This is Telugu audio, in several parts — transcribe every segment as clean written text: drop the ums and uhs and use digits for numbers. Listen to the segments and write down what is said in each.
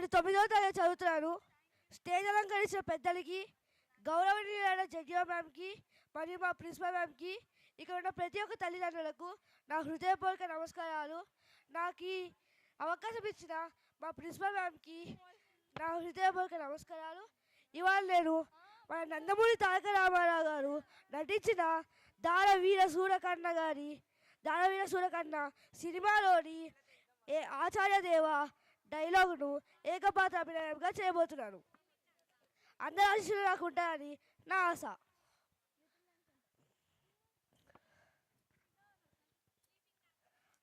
నేను 9వ తరగతి చదువుతున్నాను. స్టేజ్ అలంకరించిన పెద్దలకి, గౌరవనీయులైన జగ్గివ మ్యామ్కి మరియు మా ప్రిన్సిపల్ మ్యామ్కి, ఇక్కడ ఉన్న ప్రతి ఒక్క తల్లిదండ్రులకు నా హృదయపూర్వక నమస్కారాలు. నాకు ఈ అవకాశం ఇచ్చిన మా ప్రిన్సిపల్ మ్యామ్కి నా హృదయపూర్వక నమస్కారాలు. ఇవాళ నేను మన నందమూరి తారక రామారావు గారు నటించిన దానవీర సూరకర్ణ సినిమాలోని ఆచార్యదేవ డైలాగును ఏకపాత్ర అభినయంగా చేయబోతున్నాను. అందరి ఆశీస్సులు నాకు ఉంటాయని నా ఆశ.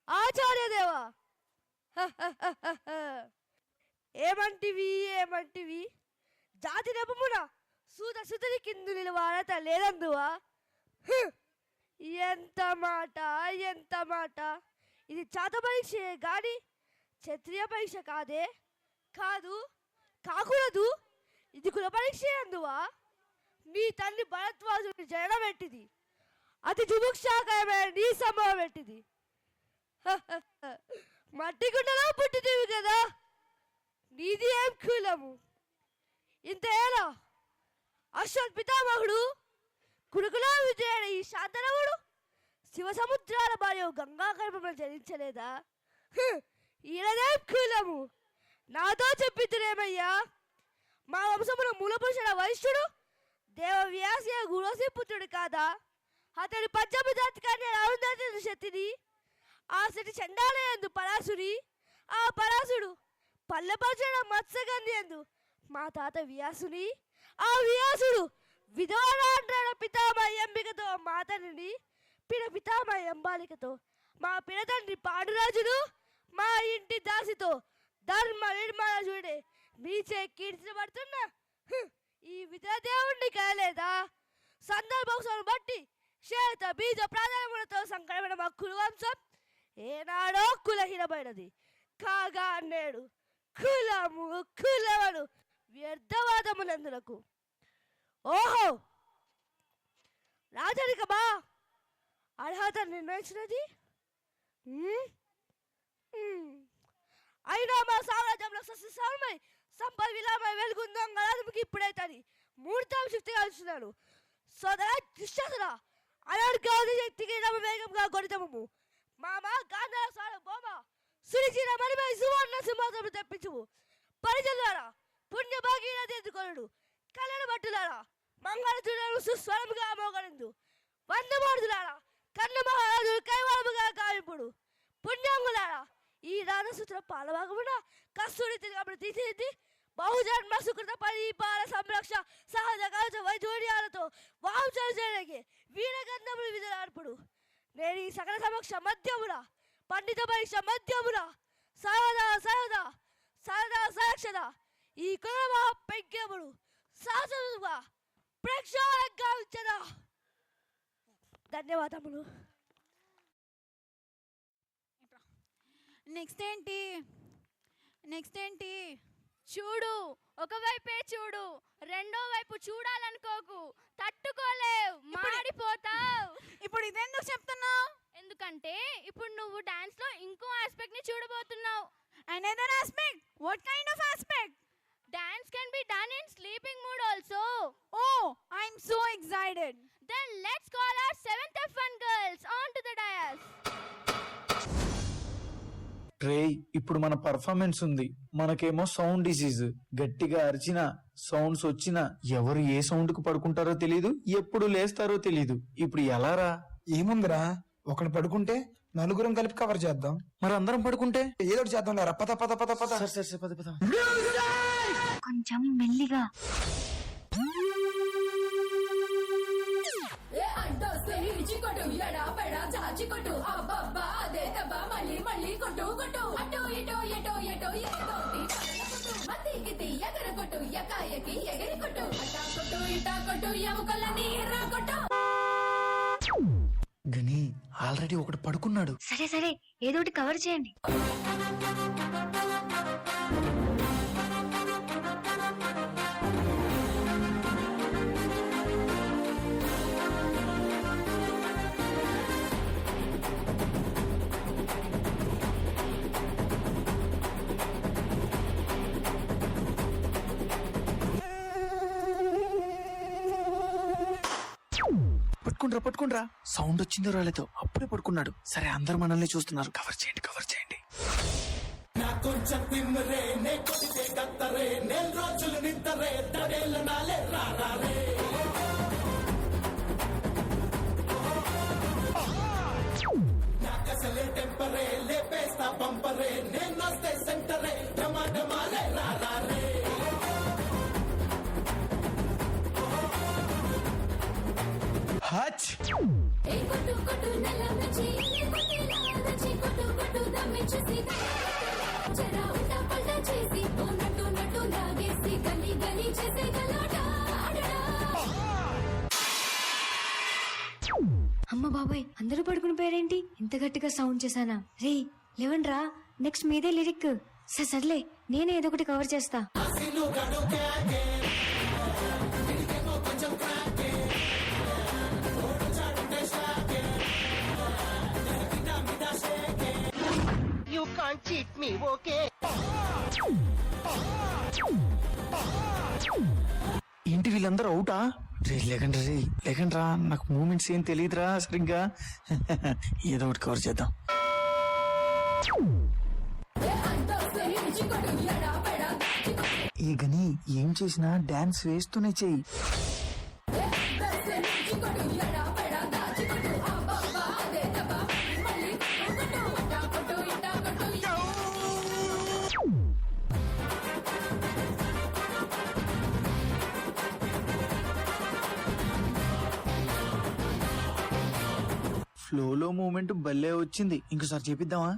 ఆచార్యదేవ ఏమంటివి జాతి నెపమున సుతని కిందు నిలవాడత లేదందువా. ఎంత మాట ఇది చాత పరీక్షే గాని క్షత్రియ పరీక్ష కాకూడదు. ఇది కుల పరీక్ష అందువా. నీ తల్లి భరద్వాజుని జననం పెట్టింది, అతి జుభుక్షాకరమైన నీ సంభవం పెట్టింది. మట్టి గుండెలో పుట్టినవి కదా, నీది ఏం కులము? ఇంత ఏలా అశ్వత్ పితామహుడు కురుకుల విజయుడు ఈ శాంతనవుడు శివ సముద్రాల భార్య గంగా గర్భంలో జనించలేదా? ఈయనదేం కులము? నాతో చెప్పితురేమయ్యా. మా వంశమున మూలపురుషుడ వైశ్యుడు దేవవ్యాస గురోసి పుత్రుడు కాదా? అతడి పంచమ జాతి కన్య అరుంధతి శక్తిని, ఆ శక్తి చండాలయందు పరాశుడి, ఆ పరాశుడు పల్లెపరచన మత్స్యగంధి ఎందు మా తాత వ్యాసుని, ఆ వ్యాసుడు విధవరాండ్ర పితామహ ఎంబికతో మా తండ్రిని, పితామహ ఎంబాలికతో మా పినతండ్రి పాండురాజును, మా ఇంటి దాసితో ధర్మ నిర్మాణుడే మీచే కీర్తించబడుతున్నా ఈ విద్యాదేవుణ్ణి కాలేదా? సందర్భం బట్టి శ్వేత బీజ ప్రాధాన్యములతో సంకటమైన మా కుల వంశం ఏనాడో కులహీనమైనది కాగా నేడు కులములు వ్యర్థవాదములందులకు. ఓహో, రాజరికమా అర్హత నిర్ణయించినది? అయినా మా సామ్రాజ్యంలో సస్యశ్యామై సంపద విలామై వెలుగుందాం గలాదుకి ఇప్పుడైతే మూర్తం శక్తిగా ఇస్తున్నాడు. సోదర దుశ్శాసన అనర్గాది శక్తికి నమ వేగంగా కొడితము మామ గాంధార సార్వభౌమ సునిచిన మరిమై సువర్ణ సింహాసనం తెప్పించుము. పరిజనులారా, పుణ్య భాగీరథి ఎదుకొనుడు, కళ్యాణ భట్టులారా, మంగళ సుస్వరముగా మోగనిందు, వందమూర్తులారా, కన్న మహారాజు కైవారముగా కావింపుడు, పుణ్యాంగులారా, ఈ రాధసూత్ర పాలభాగమున కస్తూరి తిరిగి తీర్చిదిద్ది బహుజన్మ సుకృత పరిపాల సంరక్ష సహజ కవచ వైద్యుడియాలతో వాంఛలు చేయడానికి వీరగంధములు విధులార్పుడు. నేను ఈ సకల సమక్ష మధ్యమున పండిత పరీక్ష మధ్యమున సరదా సంరక్షణ ఈ కుల పెంకెముడు శాసనముగా ప్రేక్షకులకు ఇచ్చదా. ధన్యవాదములు. నెక్స్ట్ ఏంటి చూడు, ఒకవైపే చూడు, రెండో వైపు చూడాలనుకోకు, తట్టుకోలేవు, మాడిపోతావు. ఇప్పుడు ఇదెందుకు చెప్తున్నావు? ఎందుకంటే ఇప్పుడు నువ్వు డాన్స్ లో ఇంకో ఆస్పెక్ట్ ని చూడబోతున్నావు. Another aspect? What kind of aspect? Dance can be done in sleeping mood also. Oh, I'm so excited. Then let's call our 7th F1 girls onto the dais. ఇప్పుడు మన పర్ఫార్మెన్స్ ఉంది, మనకేమో సౌండ్ డిసీజ్. గట్టిగా అరిచినా సౌండ్స్ వచ్చినా ఎవరు ఏ సౌండ్ కు పడుకుంటారో తెలీదు, ఎప్పుడు లేస్తారో తెలీదు. ఇప్పుడు ఎలారా? ఏముందిరా, ఒకడు పడుకుంటే నలుగురం కలిపి కవర్ చేద్దాం. మరి అందరం పడుకుంటే ఏదో చేద్దాం లేరా. పద పద పద పద. సరే పద పద. కొంచెం మెల్లిగా. గని ఆల్రెడీ ఒకడు పడుకున్నాడు. సరే ఏదో ఒకటి కవర్ చేయండి. పట్టుకుండ్రా సౌండ్ వచ్చిందో రాలేదో అప్పుడే పడుకున్నాడు. సరే అందరు మనల్ని చూస్తున్నారు, కవర్ చేయండి. హచ్ అమ్మ బాబాయ్, అందరూ పడుకుని పేరేంటి? ఇంత గట్టిగా సౌండ్ చేశానా? రే లేవండ్రా, నెక్స్ట్ మీదే లిరిక్. సర్లే, నేనే ఏదో ఒకటి కవర్ చేస్తా. You can't cheat me, okay? ఏంటి వీళ్ళందరూ అవుటా? లేకండ్రా, నాకు మూమెంట్స్ ఏం తెలియదురా సరిగ్గా. ఏదో ఒకటి కవర్ చేద్దాం. ఈ గని ఏం చేసినా డాన్స్ వేస్తూనే చెయ్యి. ఫ్లోలో మూమెంట్ భలే వచ్చింది, ఇంకోసారి చేపిద్దామా?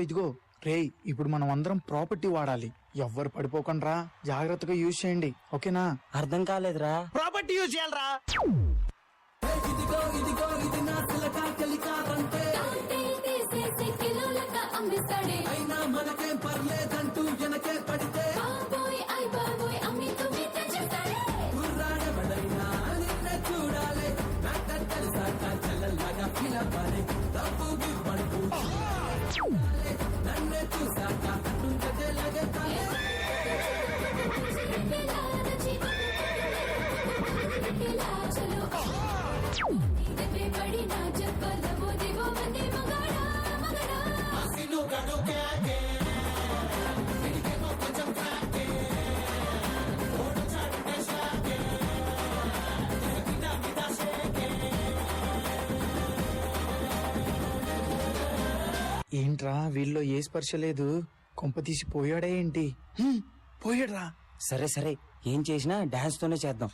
ఇదిగో రేయ్, ఇప్పుడు మనం అందరం ప్రాపర్టీ వాడాలి. ఎవ్వరు పడిపోకండ్రా, జాగ్రత్తగా యూజ్ చేయండి, ఓకేనా? అర్థం కాలేదురా. ప్రాపర్టీ యూజ్ చేయాలరా. ఏంట్రా వీళ్ళలో ఏ స్పర్శ లేదు, కొంప తీసి పోయాడా ఏంటి? పోయాడ్రా. సరే ఏం చేసినా డాన్స్ తోనే చేద్దాం.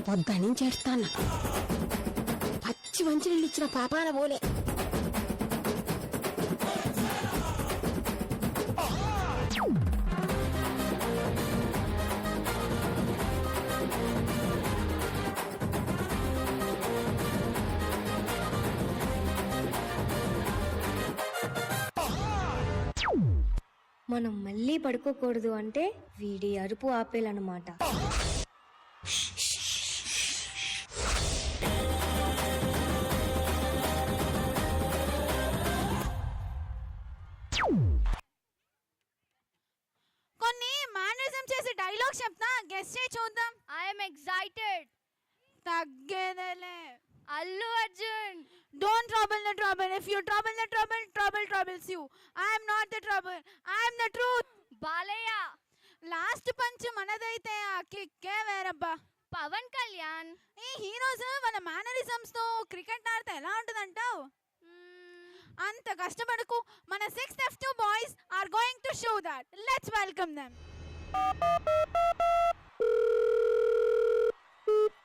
పొద్దని చేస్తాను, పచ్చి మంచి నీళ్ళు ఇచ్చిన పాపాన పోలే. మనం మళ్ళీ పడుకోకూడదు అంటే వీడి అరుపు ఆపేలన్నమాట. కొన్ని మేనరిజం చేసే డైలాగ్ చెప్తా, గెస్ చేయి చూద్దాం. I'm excited. తగ్గేదేలే. Allu Arjun. Don't trouble the trouble. If you trouble the trouble, trouble troubles you. I am not the trouble. I am the truth. Balayya. Last punch మనదైతే ఆ కిక్కే వేరబ్బా. పవన్ కళ్యాణ్. ఈ హీరోస్ వాళ్ళ మేనరిజమ్స్ తో క్రికెట్ ఆడితే ఎలా ఉంటుందంటావు? అంత కష్టపడకు. మన 6th F2 boys are going to show that. Let's welcome them.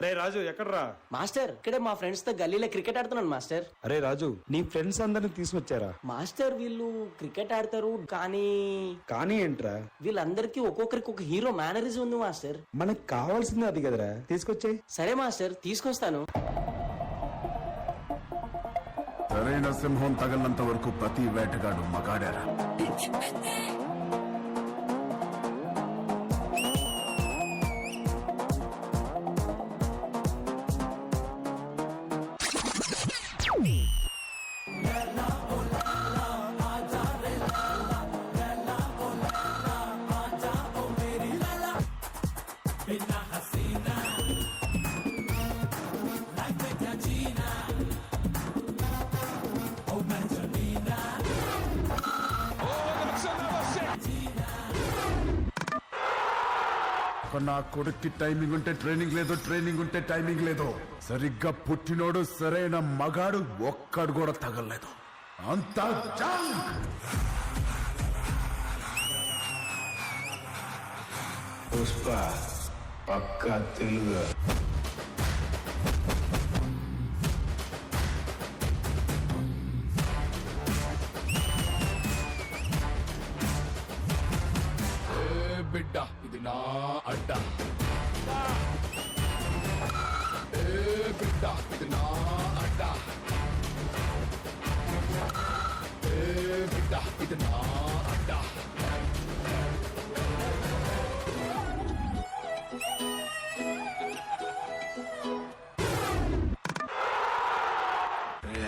రే రాజు ఎక్కడ్రా? మాస్టర్ ఇక్కడే మా ఫ్రెండ్స్ తో గల్లీలో క్రికెట్ ఆడుతున్నాను మాస్టర్. అరే రాజు, నీ ఫ్రెండ్స్ అందరిని తీసుకొచ్చారా? మాస్టర్ వీళ్ళు క్రికెట్ ఆడతారు కానీ ఏంట్రా? వీళ్ళందరికీ ఒక్కొక్కరికి ఒక హీరో మేనరిజం ఉంది మాస్టర్. మనకు కావాల్సింది అది కదరా, తీసుకొచ్చే. సరే మాస్టర్, తీసుకొస్తాను. సరైన సింహం తగలంత వరకు ప్రతి వేటగాడు మగాడారా. నా కొడుక్కి టైమింగ్ ఉంటే ట్రైనింగ్ లేదు, ట్రైనింగ్ ఉంటే టైమింగ్ లేదు. సరిగ్గా పుట్టినోడు సరైన మగాడు ఒక్కడు కూడా తగలలేదు. అంతా పుష్ప పక్కా తెలుగు. బిడ్డ ఇది నా అడ్డ, బిడ్డ ఇది నా అడ్డ, బిడ్డ ఇది నా అడ్డ.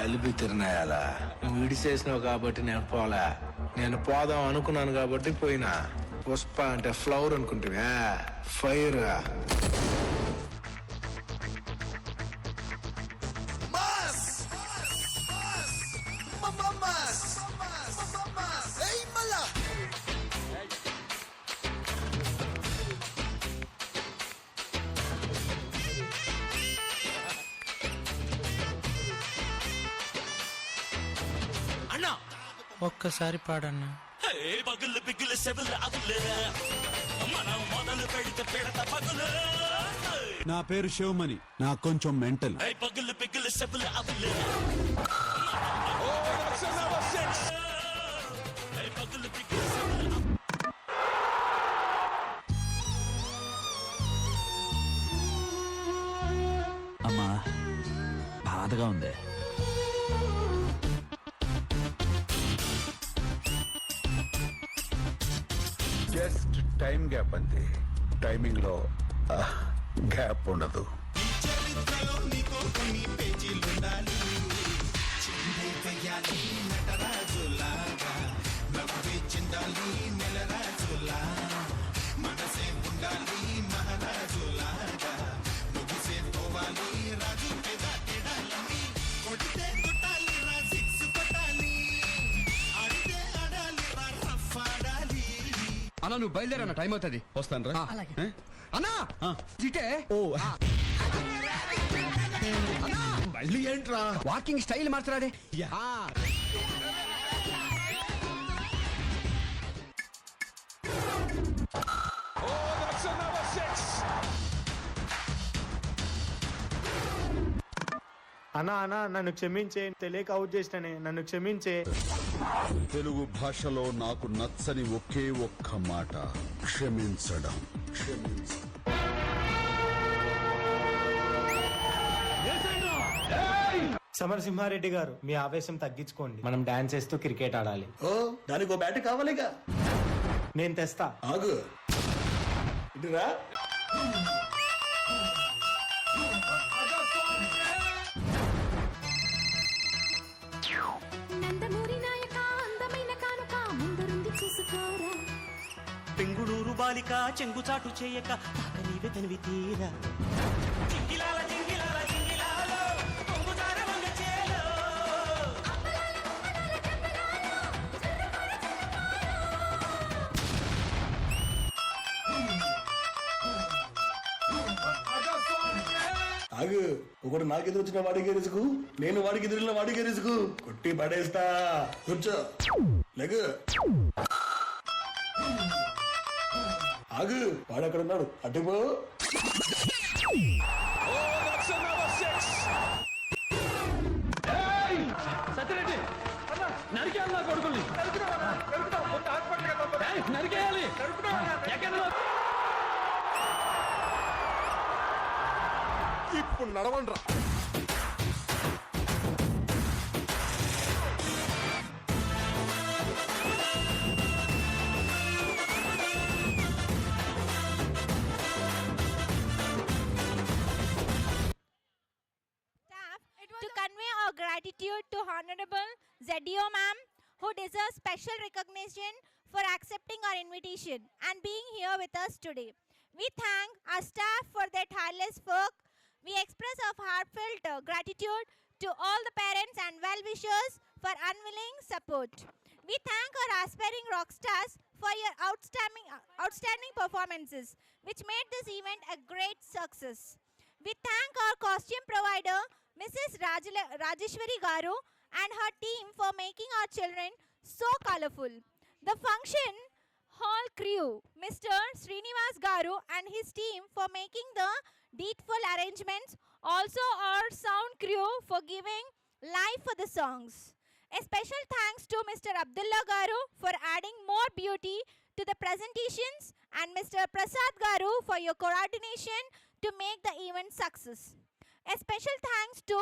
అలిపి తిరణాయాలా, నువ్వు విడిచేసినావు కాబట్టి నేను పోలా. నేను పోదాం అనుకున్నాను కాబట్టి పోయినా. పుష్ప అంటే ఫ్లవర్ అనుకుంటున్నా, ఫైర్. అన్నా ఒక్కసారి పాడన్నా. పగులు పిగులు సెబులు అగులు మనం మొదలు పెడితే పెడత పగులు. నా పేరు శివమణి, నాకు కొంచెం మెంటల్. పగులు పిగులు సెబులు అగులు పగులు పిగులు సెబులు. అమ్మా బాధగా ఉంది. జస్ట్ టైం గ్యాప్ అంతే. టైమింగ్ లో గ్యాప్ ఉండదు. అన్నా నువ్వు బయలుదేరన్నా, టైం అవుతుంది. వస్తాను రా. అన్నా ఇటే. మళ్ళీ ఏంట్రా? వాకింగ్ స్టైల్ మార్చరాదే. అన్నా అన్నా నన్ను క్షమించే, తెలియక అవుట్ చేసినానే, నన్ను క్షమించే. తెలుగు భాషలో నాకు నచ్చని ఒకే ఒక్క మాట క్షమించడం. సమరసింహారెడ్డి గారు, మీ ఆవేశం తగ్గించుకోండి. మనం డాన్స్ చేస్తూ క్రికెట్ ఆడాలి. ఓ దానికి బ్యాట్ కావాలిగా, నేను తెస్తా. ఆగు ఇటురా. పెంగుళూరు బాలిక చెంగుచాటు చేయక నీవే తనివి తీరా. ఆగు, ఒకడు నాకెదురు వచ్చిన వాడికి రుసుకు, నేను వాడికి ఎదురున్న వాడికి రుసుకు. కొట్టి పడేస్తా. కూర్చో, లెగు. ఆగు, వాడక్కడ ఉన్నాడు, అటుపో. నరికేయాలి నా కొడుకుల్ని నరికేయాలి ఇప్పుడు నడవండ్రా. To convey our gratitude to Honorable Zedio ma'am, who deserves special recognition for accepting our invitation and being here with us today. We thank our staff for their tireless work. We express our heartfelt gratitude to all the parents and well-wishers for unwilling support. We thank our aspiring rock stars for your outstanding performances, which made this event a great success. We thank our costume provider, Mrs. Rajeshwari Garu, and her team for making our children so colorful. The function hall crew, Mr. Srinivas Garu and his team for making the delightful arrangements. Also our sound crew for giving life for the songs. A special thanks to Mr. Abdullah Garu for adding more beauty to the presentations, and Mr. Prasad Garu for your coordination to make the event success. A special thanks to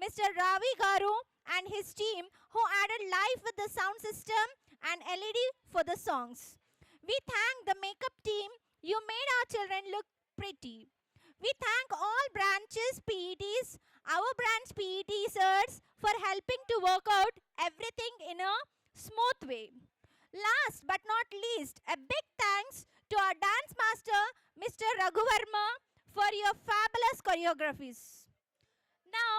Mr. Ravi Garu and his team who added life with the sound system and LED for the songs. We thank the makeup team. You made our children look pretty. We thank all branches PETs, our branch PET sirs for helping to work out everything in a smooth way. Last but not least, a big thanks to our dance master, Mr. Raghu Verma, for your fabulous choreographies. Now,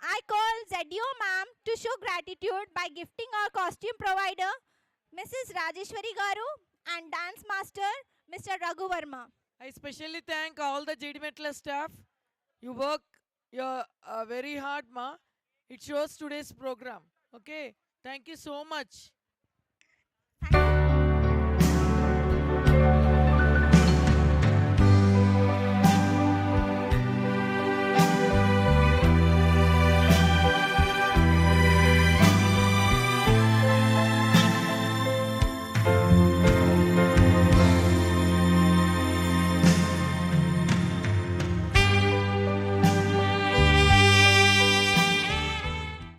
I call Zedio ma'am to show gratitude by gifting our costume provider, Mrs. Rajeshwari Garu, and dance master, Mr. Raghu Verma. I especially thank all the JD Metla staff. You work very hard, ma. It shows today's program. Okay. Thank you so much.